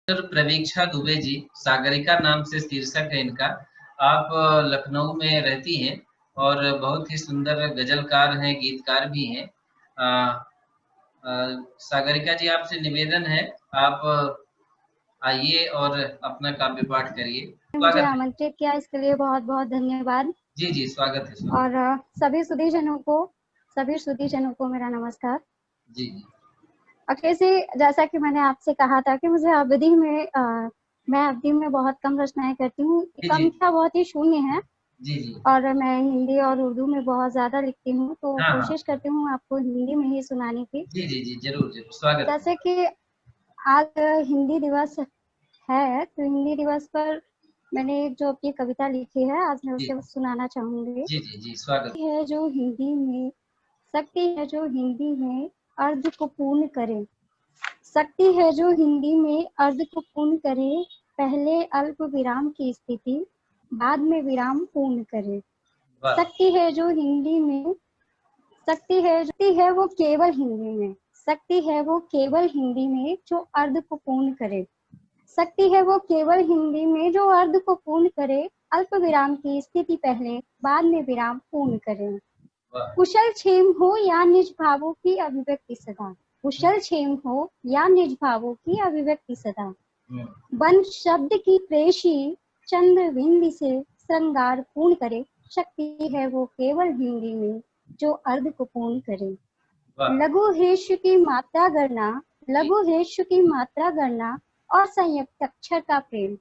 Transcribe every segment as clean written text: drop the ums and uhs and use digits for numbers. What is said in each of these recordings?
प्रवीक्षा दुबे जी, सागरिका नाम से शीर्षक है इनका। आप लखनऊ में रहती हैं और बहुत ही सुंदर गजलकार हैं, गीतकार भी हैं। अ, सागरिका जी, आपसे निवेदन है, आप आइए और अपना काव्य पाठ करिए। मुझे स्वागत है। आमंत्रित किया, इसके लिए बहुत बहुत धन्यवाद। जी जी, स्वागत है, स्वागत। और सभी श्रुतिजनों को मेरा नमस्कार। जी जी। अक्षय जी, जैसा कि मैंने आपसे कहा था कि मुझे मैं अवधि में बहुत कम रचनाएं करती हूँ। संख्या बहुत ही शून्य है। जी जी। और मैं हिंदी और उर्दू में बहुत ज्यादा लिखती हूँ, तो हाँ, कोशिश करती हूँ आपको हिंदी में ही सुनाने की। जी जी जी, जरूर जरूर, स्वागत। जैसे कि आज हिंदी दिवस है, तो हिंदी दिवस पर मैंने जो अपनी कविता लिखी है, आज मैं उसे सुनाना चाहूंगी। जी जी जी, स्वागत है जो हिंदी में शक्ति है, जो हिंदी में अर्ध को पूर्ण करे। शक्ति है जो हिंदी में अर्ध को पूर्ण करे, पहले अल्प विराम की स्थिति, बाद में विराम पूर्ण करे। शक्ति है जो हिंदी में शक्ति है वो केवल हिंदी में, शक्ति है वो केवल हिंदी में जो अर्ध को पूर्ण करे। शक्ति है वो केवल हिंदी में जो अर्ध को पूर्ण करे, अल्प विराम की स्थिति पहले, बाद में विराम पूर्ण करे। कुशल क्षेम हो या निज भावों की अभिव्यक्ति सदा, कुशल क्षेम हो या निज भावों की अभिव्यक्ति सदा। बन शब्द की प्रेषी चंद्र बिंदी से श्रृंगार पूर्ण करे। शक्ति है वो केवल हिंदी में जो अर्ध को पूर्ण करे। लघु हेश्य की मात्रा गणना, लघु हेश्य की मात्रा गणना और संयुक्त अक्षर का प्रेम,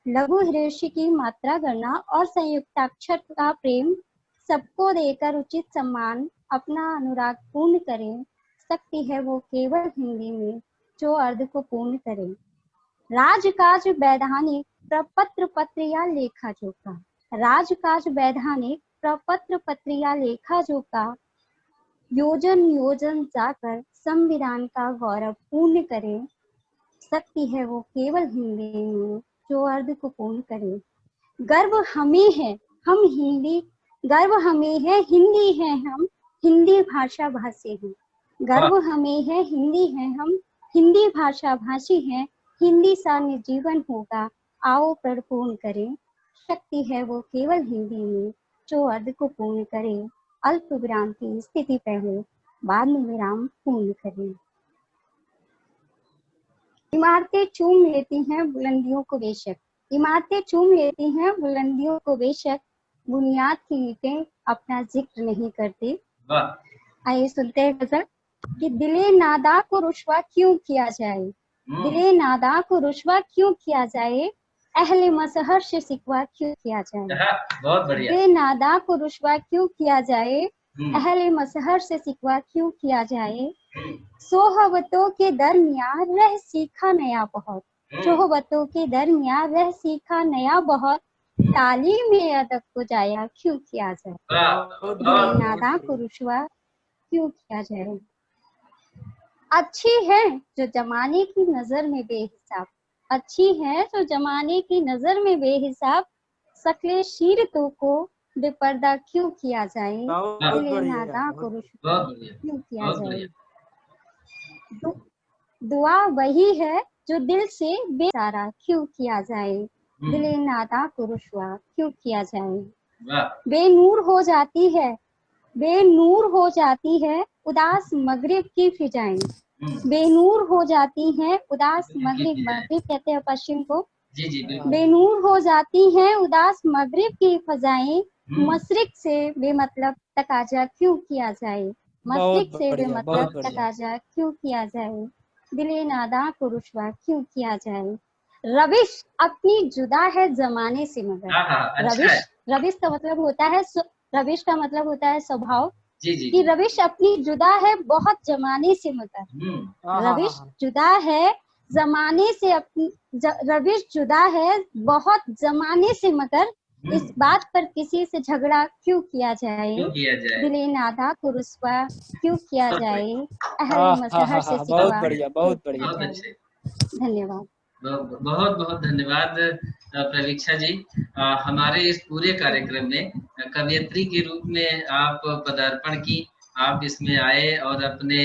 लघु हेश्य की मात्रा गणना और संयुक्त अक्षर का प्रेम, सबको देकर उचित सम्मान अपना अनुराग पूर्ण करे। शक्ति है वो केवल हिंदी में जो अर्ध को पूर्ण करे। राजकाज वैधानिक प्रपत्र पत्र या लेखा जोखा, राजकाज वैधानिक प्रपत्र पत्र या लेखा जोखा, योजन योजन जाकर संविधान का गौरव पूर्ण करे। शक्ति है वो केवल हिंदी में जो अर्ध को पूर्ण करे। गर्व हमें है, हम हिंदी, गर्व हमें है, हिंदी है हम, हिंदी भाषा भाषी हैं। गर्व हमें है, हिंदी है हम, हिंदी भाषा भाषी हैं। हिंदी सा जीवन होगा, आओ पूर्ण करें। शक्ति है वो केवल हिंदी में जो अर्ध को पूर्ण करे, अल्प विराम की स्थिति पहले, बाद में विराम पूर्ण करें। इमारतें चूम लेती हैं बुलंदियों को बेशक, इमारतें चूम लेती हैं बुलंदियों को बेशक, बुनियाद की ईंटें अपना जिक्र नहीं करती। आइए सुनते हैं गजल कि दिले नादा को रुश्वा क्यों किया जाए, दिले नादा को रुश्वा क्यों किया जाए, अहले मसहर से सिकवा क्यों किया जाए। बहुत बढ़िया। दिले नादा को रुश्वा क्यों किया जाए, अहले मसहर से सिकवा क्यों किया जाए। सोहबतों के दरमियान रह सीखा नया बहुत, सोहबतों के दरमियान रह सीखा नया बहुत, तालीम में अदब को जाया क्यों किया जाए। दिले नादा को रुश्वा क्यों किया जाए। अच्छी है जो जमाने की नजर में बेहिसाब, अच्छी है जो जमाने की नजर में बेहिसाब, सकले शीरतों को बेपर्दा क्यों किया जाए। दिले नादा को रुश्वा क्यों किया जाए। दुआ वही है जो दिल से बेसारा क्यों किया जाए। दिले नादा को रुश्वा क्यों किया जाए। बेनूर हो जाती है, बेनूर हो जाती है उदास मगरिब की फिजाएं, बेनूर हो जाती हैं उदास मगरिब, मगरिब कहते हैं पश्चिम को। बेनूर हो जाती हैं उदास मगरिब की फजाएं, मशरिक से बेमतलब तकाजा क्यों किया जाए। मशरिक से बेमतलब तकाजा क्यों किया जाए। दिले नादा को रुश्वा क्यों किया जाए। रविश अपनी जुदा है जमाने से मगर, रविश, रविश का मतलब होता है, रविश का मतलब होता है स्वभाव, कि रविश अपनी जुदा है बहुत जमाने से मगर, रविश जुदा है जमाने से, अपनी रविश जुदा है बहुत जमाने से मगर, इस बात पर किसी से झगड़ा क्यों किया जाए। दिले नादा को रुस्वा क्यों किया जाए, अहले मसहर से सिकवा। बहुत बढ़िया, बहुत बढ़िया, धन्यवाद। बहुत बहुत धन्यवाद प्रवीक्षा जी। हमारे इस पूरे कार्यक्रम में कवयित्री के रूप में आप पदार्पण की, आप इसमें आए और अपने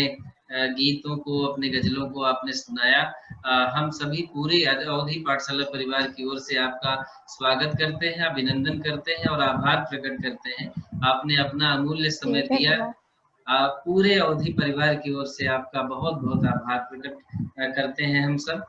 गीतों को, अपने गजलों को आपने सुनाया। हम सभी पूरे अवधि पाठशाला परिवार की ओर से आपका स्वागत करते हैं, अभिनंदन करते हैं और आभार प्रकट करते हैं। आपने अपना अमूल्य समय दिया। धन्यवाद। पूरे अवधि परिवार की ओर से आपका बहुत बहुत आभार प्रकट करते हैं हम सब।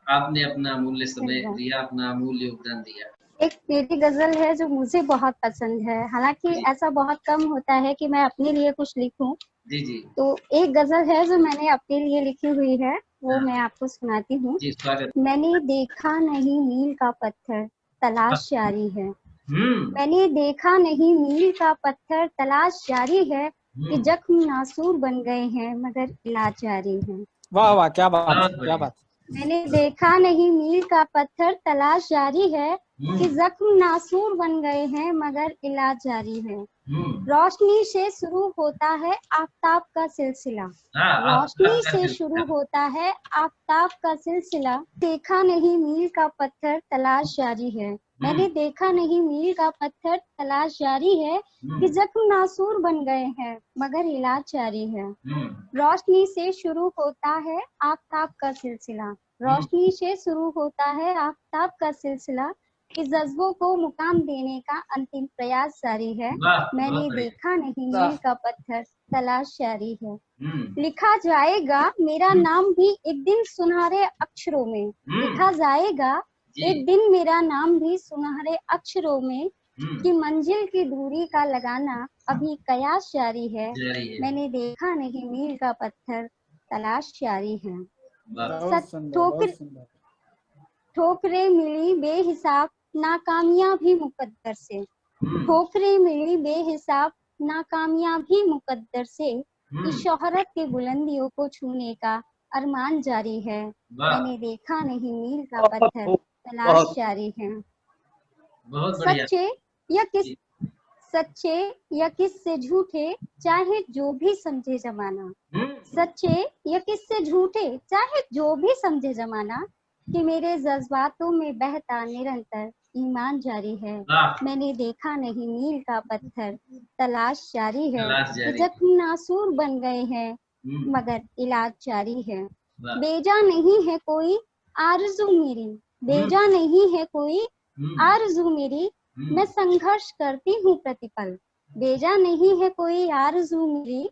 आपने अपना अमूल्य समय धन्यवाद। दिया, अपना अमूल्य योगदान दिया। एक मेरी गजल है जो मुझे बहुत पसंद है, हालांकि जी ऐसा बहुत कम होता है कि मैं अपने लिए कुछ लिखूं। जी जी। तो एक गजल है जो मैंने अपने लिए लिखी हुई है, वो हाँ, मैं आपको सुनाती हूँ। जी स्वागत। मैंने देखा नहीं मील का पत्थर, तलाश जारी है। मैंने देखा नहीं मील का पत्थर, तलाश जारी है, कि जख्म नासूर बन गए हैं मगर इलाज जारी है। वाह वाह, क्या बात, बहुत क्या बढ़िया। बात। मैंने देखा नहीं मील का पत्थर, तलाश जारी है, कि जख्म नासूर बन गए हैं मगर इलाज जारी है। रोशनी से शुरू होता है आफताब का सिलसिला, रोशनी से शुरू होता है आफताब का सिलसिला। देखा नहीं मील का पत्थर, तलाश जारी है। मैंने देखा नहीं मील का पत्थर, तलाश जारी है, कि जख्म नासूर बन गए हैं मगर इलाज जारी है। रोशनी से शुरू होता है आफताब का सिलसिला, रोशनी से शुरू होता है आफताब का सिलसिला, कि जज्बों को मुकाम देने का अंतिम प्रयास जारी है। मैंने देखा नहीं मील का पत्थर, तलाश जारी है। लिखा जाएगा मेरा नाम भी एक दिन सुनहरे अक्षरों में, लिखा जाएगा एक दिन मेरा नाम भी सुनहरे अक्षरों में, कि मंजिल की दूरी का लगाना अभी कयास जारी है। मैंने देखा नहीं मील का पत्थर, तलाश जारी है। ठोकरें मिली बेहिसाब, नाकामियां भी मुकद्दर से, ठोकरें मिली बेहिसाब, नाकामियां भी मुकद्दर से, कि शोहरत की बुलंदियों को छूने का अरमान जारी है। मैंने देखा नहीं मील का पत्थर, तलाश जारी है। सच्चे या किससे झूठे, चाहे जो भी समझे जमाना, सच्चे या किससे झूठे, चाहे जो भी समझे जमाना, कि मेरे जज्बातों में बहता निरंतर ईमान जारी है। मैंने देखा नहीं मील का पत्थर, तलाश जारी है, कि जख्म नासूर बन गए हैं मगर इलाज जारी है। बेजा नहीं है कोई आरज़ू मेरी, बेजा नहीं है कोई आरज़ू मेरी, मैं संघर्ष करती हूँ प्रतिपल। बेजा नहीं है कोई आरज़ू मेरी,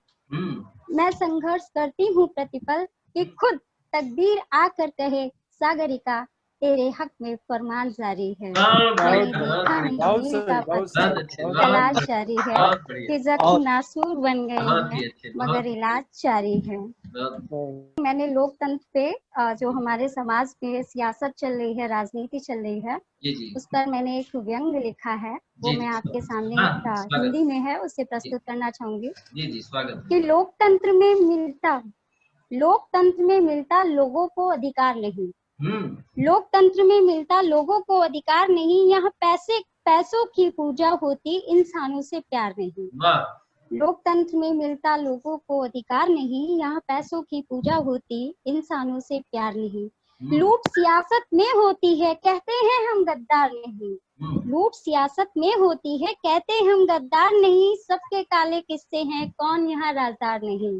मैं संघर्ष करती हूँ प्रतिपल, कि खुद तकदीर आकर कहे सागरिका तेरे हक में फरमान जारी है। मैंने देखा नहीं मील का पत्थर, तलाश जारी है, कि जख्म नासूर बन गए हैं मगर इलाज जारी है। मैंने लोकतंत्र पे जो हमारे समाज में सियासत चल रही है, राजनीति चल रही है, उस पर मैंने एक व्यंग लिखा है, वो मैं आपके सामने हिंदी में है, उसे प्रस्तुत करना चाहूंगी। कि लोकतंत्र में मिलता लोगों को अधिकार नहीं, लोकतंत्र में मिलता लोगों को अधिकार नहीं, यहाँ पैसों की पूजा होती, इंसानों से प्यार नहीं। लोकतंत्र में मिलता लोगों को अधिकार नहीं, यहाँ पैसों की पूजा होती, इंसानों से प्यार नहीं। लूट सियासत में होती है, कहते हैं हम गद्दार नहीं, लूट सियासत में होती है, कहते हम गद्दार नहीं, सबके काले किस्से हैं, कौन यहाँ राजदार नहीं।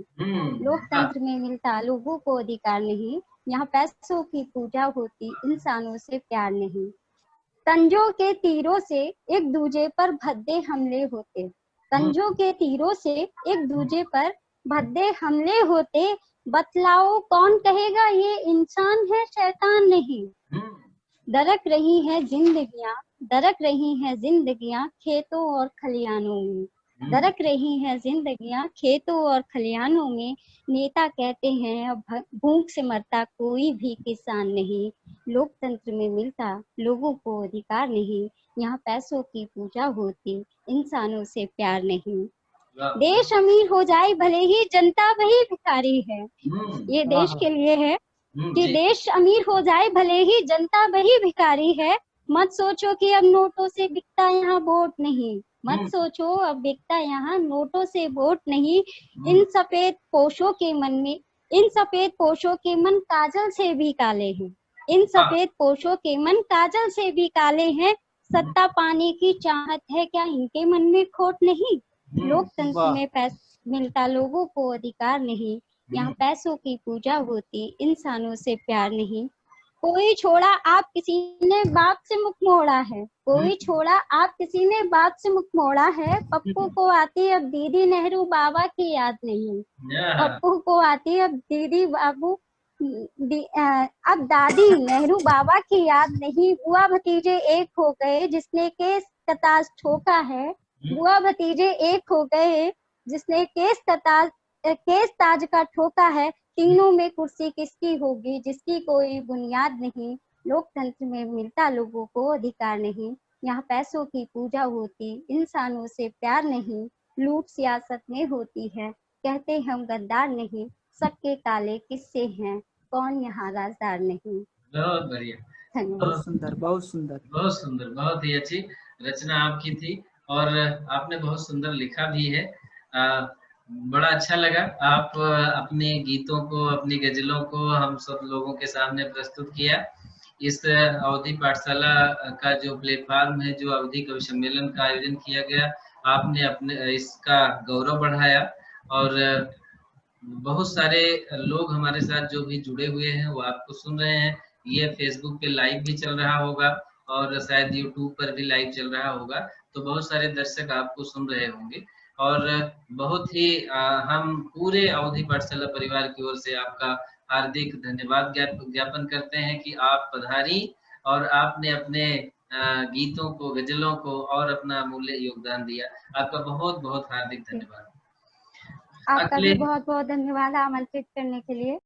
लोकतंत्र में मिलता लोगों को अधिकार नहीं, यहाँ पैसों की पूजा होती, इंसानों से प्यार नहीं। तंजों के तीरों से एक दूजे पर भद्दे हमले होते, तंजों के तीरों से एक दूजे पर भद्दे हमले होते, बतलाओ कौन कहेगा ये इंसान है शैतान नहीं। दरक रही है जिंदगियां खेतों और खलियानों में, दरक रही है जिंदगियां खेतों और खलियानों में, नेता कहते हैं अब भूख से मरता कोई भी किसान नहीं। लोकतंत्र में मिलता लोगों को अधिकार नहीं, यहाँ पैसों की पूजा होती, इंसानों से प्यार नहीं। देश अमीर हो जाए भले ही जनता वही भिखारी है, ये देश के लिए है, कि देश अमीर हो जाए भले ही जनता वही भिखारी है। मत सोचो कि अब नोटों से बिकता यहाँ वोट नहीं, मत सोचो अब बिकता यहाँ नोटों से वोट नहीं। इन सफेद पोशों के मन काजल से भी काले हैं, इन सफेद पोशों के मन काजल से भी काले हैं। सत्ता पाने की चाहत है क्या इनके मन में खोट नहीं। लोकतंत्र में मिलता लोगों को अधिकार नहीं, यहाँ पैसों की पूजा होती, इंसानों से प्यार नहीं। कोई छोड़ा आप किसी ने बाप से मुख मोड़ा है, कोई छोड़ा आप किसी ने बाप से मुख मोड़ा है। पप्पू को आती अब दीदी नेहरू बाबा की याद नहीं, पप्पू को आती अब दीदी बाबू अब दादी नेहरू बाबा की याद नहीं। बुआ भतीजे एक हो गए जिसने केस कताज ठोका है, बुआ भतीजे एक हो गए जिसने केस ताज का ठोका है। तीनों में कुर्सी किसकी होगी जिसकी कोई बुनियाद नहीं। लोकतंत्र में मिलता लोगों को अधिकार नहीं, यहाँ पैसों की पूजा होती, इंसानों से प्यार नहीं। लूट सियासत में होती है, कहते हम गद्दार नहीं। सबके ताले किससे हैं, कौन यहाँ राजदार नहीं। बहुत बढ़िया, बहुत सुंदर, बहुत सुंदर, बहुत सुंदर, बहुत ही अच्छी रचना आपकी थी और आपने बहुत सुंदर लिखा भी है। बड़ा अच्छा लगा। आप अपने गीतों को, अपनी गजलों को हम सब लोगों के सामने प्रस्तुत किया। इस अवधि पाठशाला का जो प्लेटफॉर्म है, जो अवधि कवि सम्मेलन का आयोजन किया गया, आपने अपने इसका गौरव बढ़ाया और बहुत सारे लोग हमारे साथ जो भी जुड़े हुए हैं वो आपको सुन रहे हैं। ये फेसबुक पे लाइव भी चल रहा होगा और शायद यूट्यूब पर भी लाइव चल रहा होगा, तो बहुत सारे दर्शक आपको सुन रहे होंगे और बहुत ही हम पूरे अवधि पाठशाला परिवार की ओर से आपका हार्दिक धन्यवाद ज्ञापन करते हैं कि आप पधारी और आपने अपने गीतों को, गजलों को और अपना अमूल्य योगदान दिया। आपका बहुत बहुत हार्दिक धन्यवाद। आपका भी बहुत बहुत धन्यवाद आमंत्रित करने के लिए।